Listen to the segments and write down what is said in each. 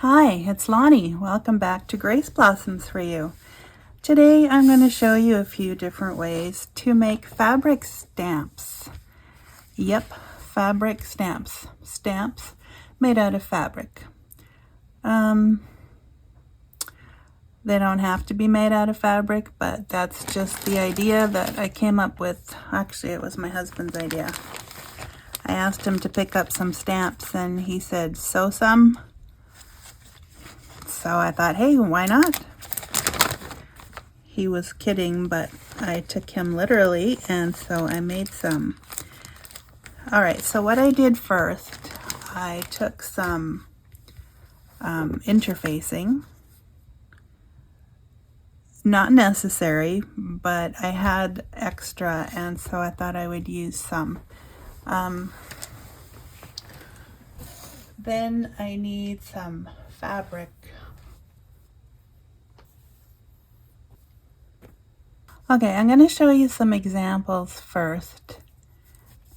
Hi, it's Lonnie. Welcome back to Grace Blossoms for You. Today I'm going to show you a few different ways to make fabric stamps. Yep, fabric stamps. Stamps made out of fabric. They don't have to be made out of fabric, but that's just the idea that I came up with. Actually, it was my husband's idea. I asked him to pick up some stamps and he said, sew some. So I thought, hey, why not? He was kidding, but I took him literally, and so I made some. All right, so what I did first, I took some interfacing. Not necessary, but I had extra, and so I thought I would use some. Then I need some fabric. Okay, I'm going to show you some examples first,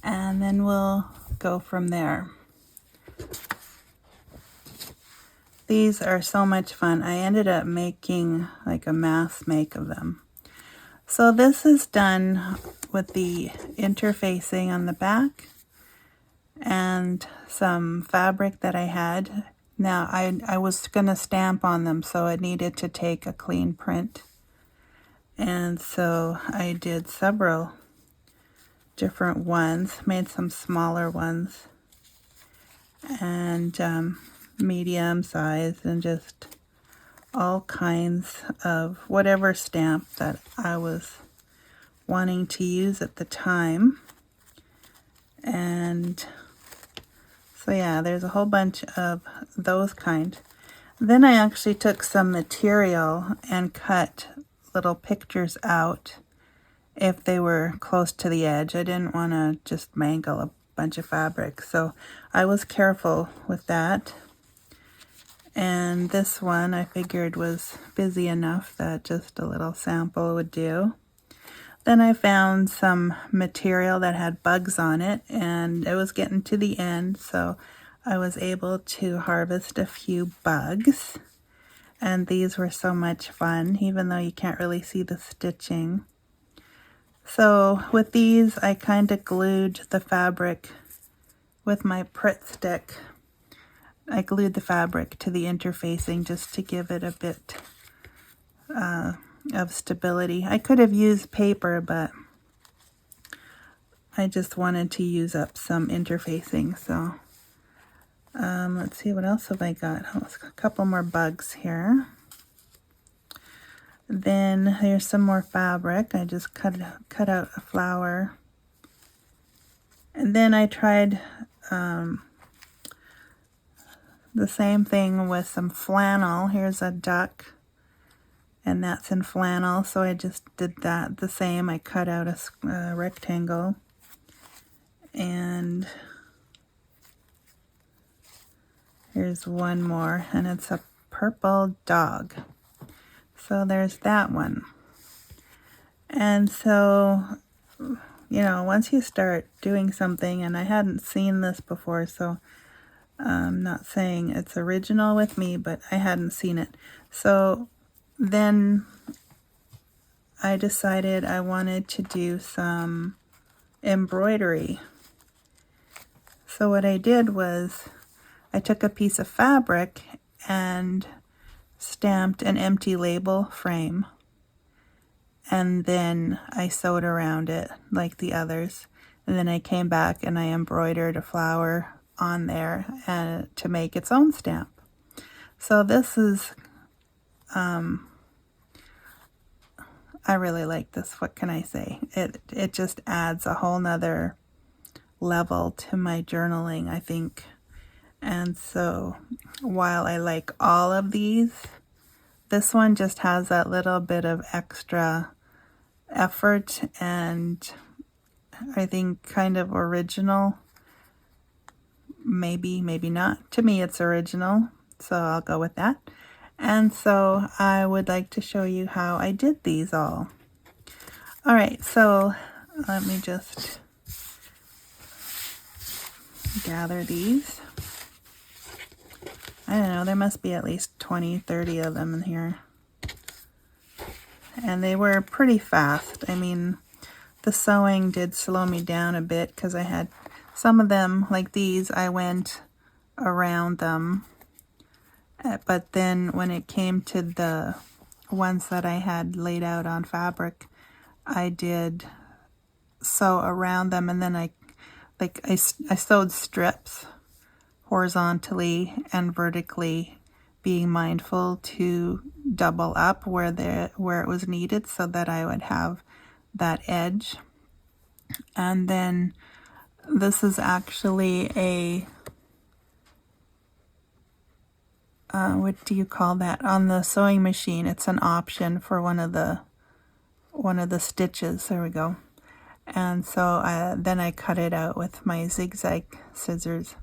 and then we'll go from there. These are so much fun. I ended up making like a mass make of them. So this is done with the interfacing on the back and some fabric that I had. Now I was going to stamp on them, so it needed to take a clean print. And so I did several different ones, made some smaller ones and medium size, and just all kinds of whatever stamp that I was wanting to use at the time. And so yeah, there's a whole bunch of those kind. Then I actually took some material and cut little pictures out if they were close to the edge. I didn't want to just mangle a bunch of fabric, so I was careful with that. And this one I figured was busy enough that just a little sample would do. Then I found some material that had bugs on it, and it was getting to the end, so I was able to harvest a few bugs. And these were so much fun, even though you can't really see the stitching. So with these, I kind of glued the fabric with my Pritt stick. I glued the fabric to the interfacing just to give it a bit of stability. I could have used paper, but I just wanted to use up some interfacing. So let's see, what else have I got? Oh, a couple more bugs here. Then here's some more fabric. I just cut out a flower. And then I tried the same thing with some flannel. Here's a duck, and that's in flannel, so I just did that the same. I cut out a rectangle, and here's one more, and it's a purple dog. So there's that one. And so, you know, once you start doing something, and I hadn't seen this before, so I'm not saying it's original with me, but I hadn't seen it. So then I decided I wanted to do some embroidery. So what I did was I took a piece of fabric and stamped an empty label frame, and then I sewed around it like the others, and then I came back and I embroidered a flower on there to make its own stamp. So this is I really like this. What can I say? It just adds a whole nother level to my journaling, I think. And so while I like all of these, this one just has that little bit of extra effort, and I think kind of original. Maybe not. To me, it's original, so I'll go with that. And so I would like to show you how I did these all. All right, so let me just gather these. I don't know, there must be at least 20, 30 of them in here. And they were pretty fast. I mean, the sewing did slow me down a bit because I had some of them, like these, I went around them. But then when it came to the ones that I had laid out on fabric, I did sew around them, and then I sewed strips horizontally and vertically, being mindful to double up where it was needed so that I would have that edge. And then this is actually a what do you call that? On the sewing machine, it's an option for one of the stitches. There we go. And so then I cut it out with my zigzag scissors.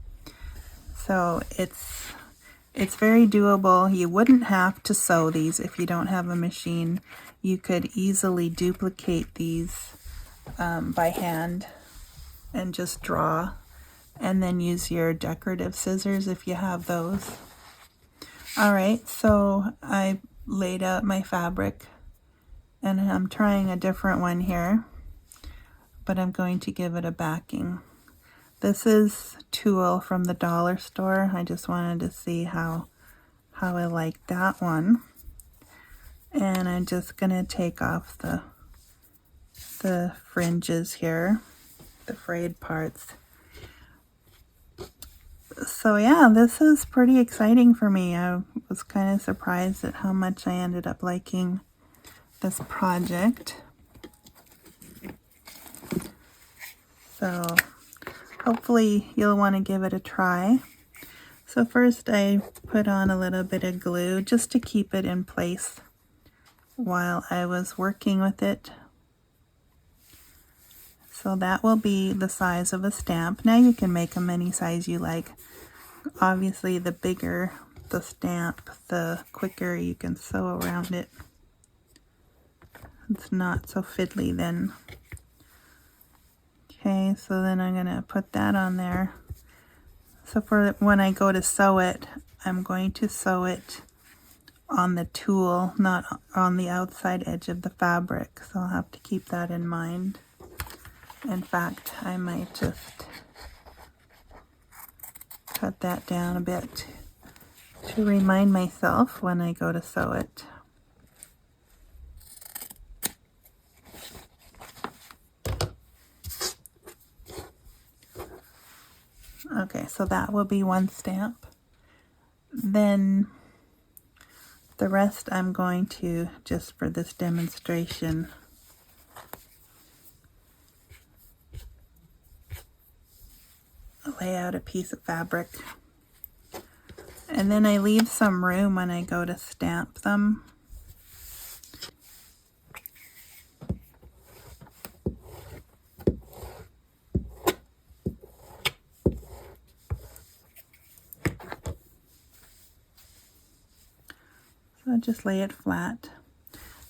So it's very doable. You wouldn't have to sew these if you don't have a machine. You could easily duplicate these by hand and just draw, and then use your decorative scissors if you have those. Alright, so I laid out my fabric, and I'm trying a different one here, but I'm going to give it a backing. This is tulle from the dollar store. I just wanted to see how I like that one. And I'm just going to take off the fringes here, the frayed parts. So yeah, this is pretty exciting for me. I was kind of surprised at how much I ended up liking this project. So hopefully you'll want to give it a try. So first I put on a little bit of glue just to keep it in place while I was working with it. So that will be the size of a stamp. Now you can make them any size you like. Obviously, the bigger the stamp, the quicker you can sew around it. It's not so fiddly then. Okay, so then I'm going to put that on there. So for when I go to sew it, I'm going to sew it on the tulle, not on the outside edge of the fabric. So I'll have to keep that in mind. In fact, I might just cut that down a bit to remind myself when I go to sew it. Okay, so that will be one stamp. Then the rest I'm going to, just for this demonstration, lay out a piece of fabric, and then I leave some room when I go to stamp them. So just lay it flat.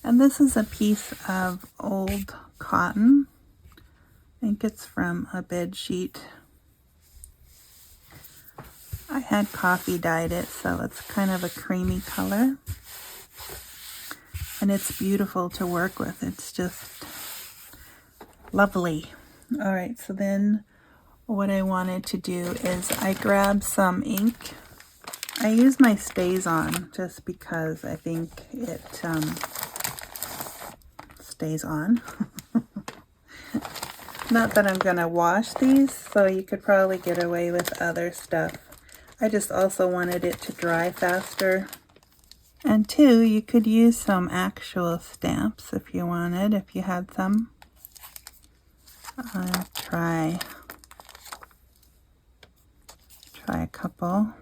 And this is a piece of old cotton. I think it's from a bed sheet. I had coffee dyed it, so it's kind of a creamy color. And it's beautiful to work with. It's just lovely. Alright, so then what I wanted to do is I grabbed some ink. I use my StazOn just because I think it stays on. Not that I'm going to wash these, so you could probably get away with other stuff. I just also wanted it to dry faster. And two, you could use some actual stamps if you wanted, if you had some. I'll try a couple.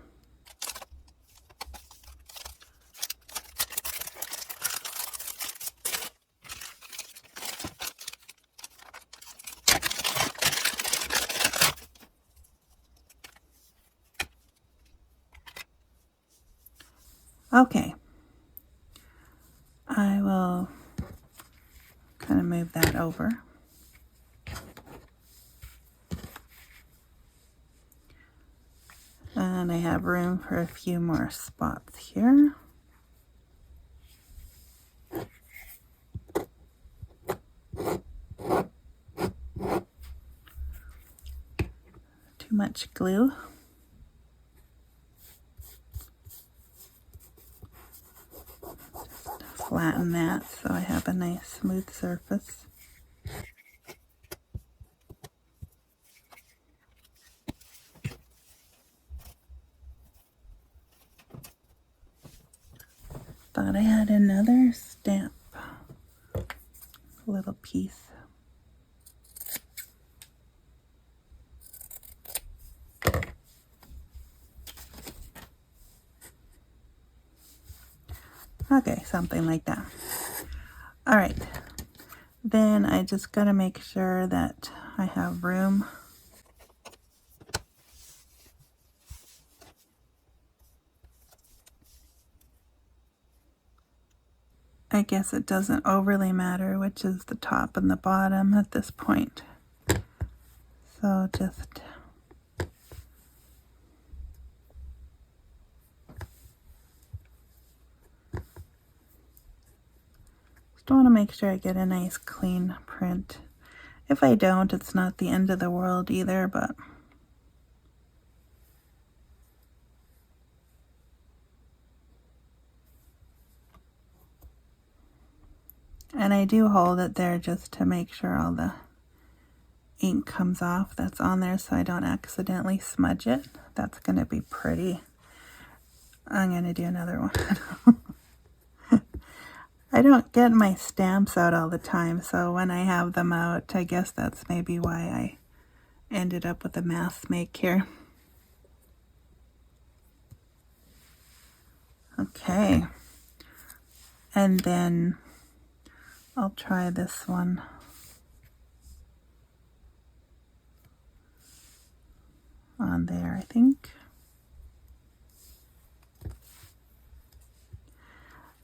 Okay, I will kind of move that over. And And I have room for a few more spots here. Too much glue. Just flatten that so I have a nice smooth surface. Thought I had another stamp, little piece. Okay, something like that. All right, then I just gotta make sure that I have room. I guess it doesn't overly matter which is the top and the bottom at this point. So just want to make sure I get a nice clean print. If I don't, it's not the end of the world either, but and I do hold it there just to make sure all the ink comes off that's on there so I don't accidentally smudge it. That's going to be pretty. I'm going to do another one. I don't get my stamps out all the time, so when I have them out, I guess that's maybe why I ended up with a mass make here. Okay. And then I'll try this one. On there, I think.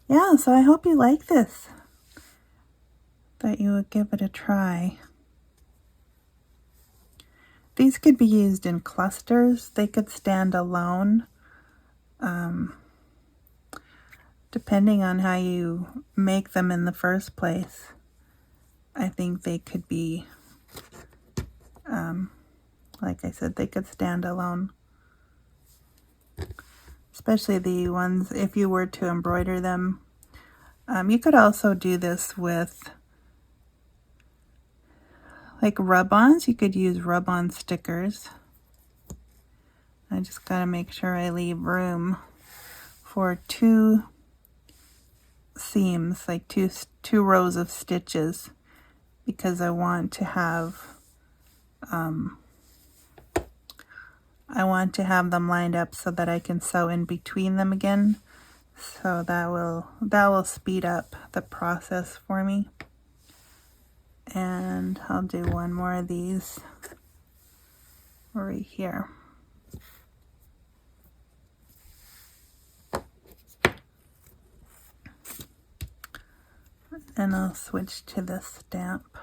Yeah, so I hope you like this. That you would give it a try. These could be used in clusters. They could stand alone. Depending on how you make them in the first place, I think they could be, like I said, they could stand alone. Especially the ones, if you were to embroider them. You could also do this with like rub-ons. You could use rub-on stickers. I just gotta make sure I leave room for two seams, like two rows of stitches, because I want to have them lined up so that I can sew in between them again. So that will speed up the process for me. And I'll do one more of these right here. And I'll switch to this stamp.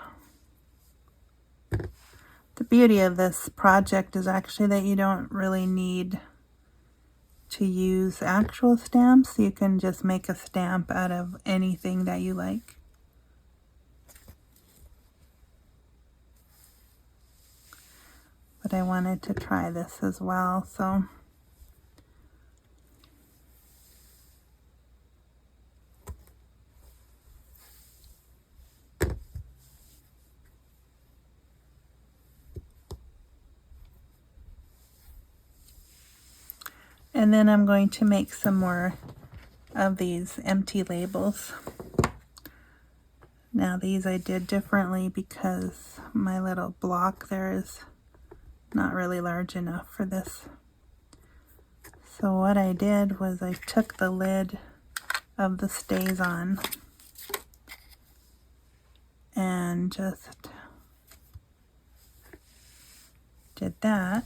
The beauty of this project is actually that you don't really need to use actual stamps. You can just make a stamp out of anything that you like. But I wanted to try this as well, so and then I'm going to make some more of these empty labels. Now these I did differently because my little block there is not really large enough for this. So what I did was I took the lid of the StazOn and just did that.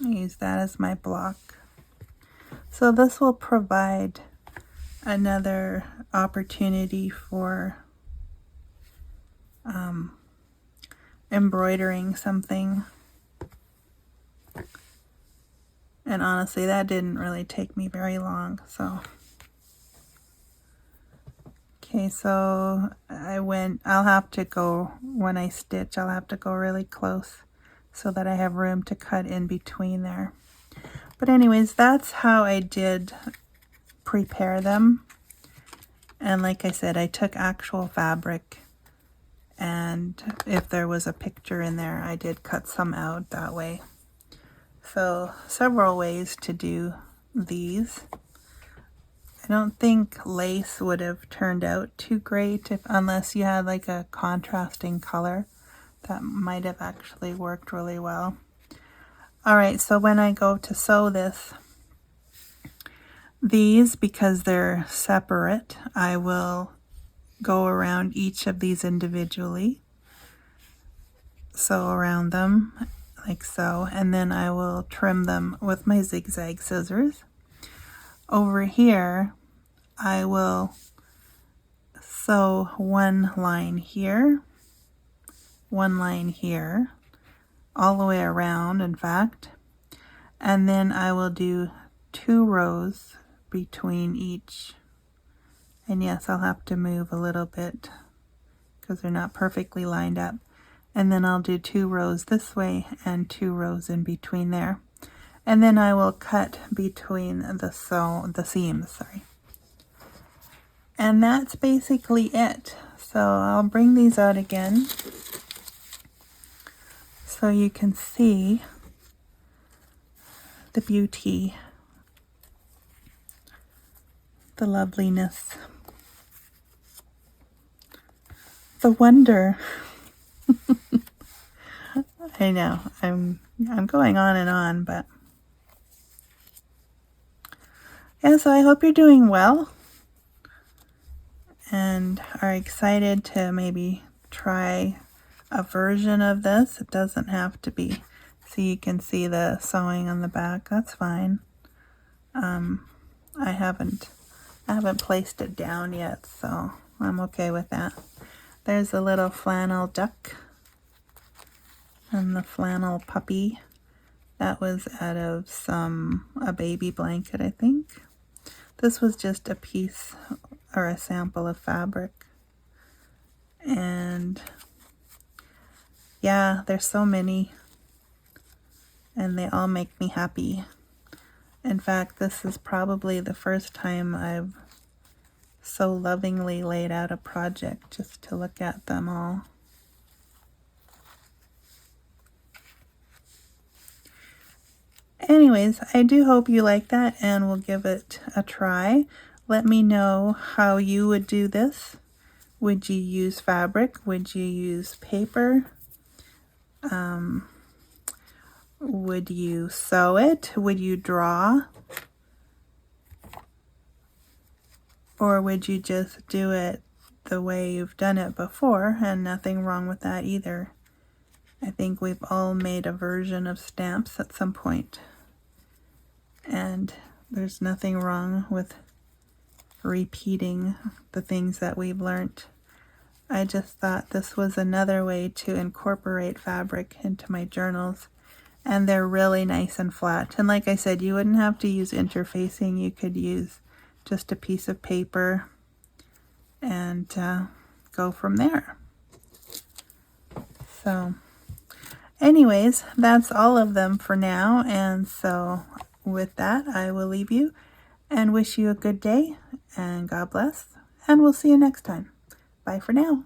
I use that as my block. So this will provide another opportunity for embroidering something. And honestly, that didn't really take me very long, so. Okay, so I'll have to go, when I stitch, I'll have to go really close so that I have room to cut in between there. But anyways, that's how I did prepare them. And like I said, I took actual fabric, and if there was a picture in there, I did cut some out that way. So several ways to do these. I don't think lace would have turned out too great unless you had like a contrasting color. That might have actually worked really well. Alright, so when I go to sew this, these, because they're separate, I will go around each of these individually. Sew around them like so, and then I will trim them with my zigzag scissors. Over here, I will sew one line here, one line here, all the way around, in fact, and then I will do 2 rows between each. And yes, I'll have to move a little bit because they're not perfectly lined up. And then I'll do 2 rows this way and 2 rows in between there. And then I will cut between the seams, sorry. And that's basically it. So I'll bring these out again so you can see the beauty, the loveliness, the wonder. I know, I'm going on and on, but yeah, so I hope you're doing well and are excited to maybe try a version of this. It doesn't have to be, so you can see the sewing on the back. That's fine. I haven't placed it down yet, so I'm okay with that. There's a little flannel duck and the flannel puppy. That was out of a baby blanket, I think. This was just a piece or a sample of fabric. And yeah, there's so many, and they all make me happy. In fact, this is probably the first time I've so lovingly laid out a project just to look at them all. Anyways, I do hope you like that and will give it a try. Let me know how you would do this. Would you use fabric? Would you use paper? Would you sew it? Would you draw? Or would you just do it the way you've done it before? And nothing wrong with that either. I think we've all made a version of stamps at some point. And there's nothing wrong with repeating the things that we've learned. I just thought this was another way to incorporate fabric into my journals. And they're really nice and flat. And like I said, you wouldn't have to use interfacing. You could use just a piece of paper and go from there. So anyways, that's all of them for now. And so with that, I will leave you and wish you a good day and God bless. And we'll see you next time. Bye for now.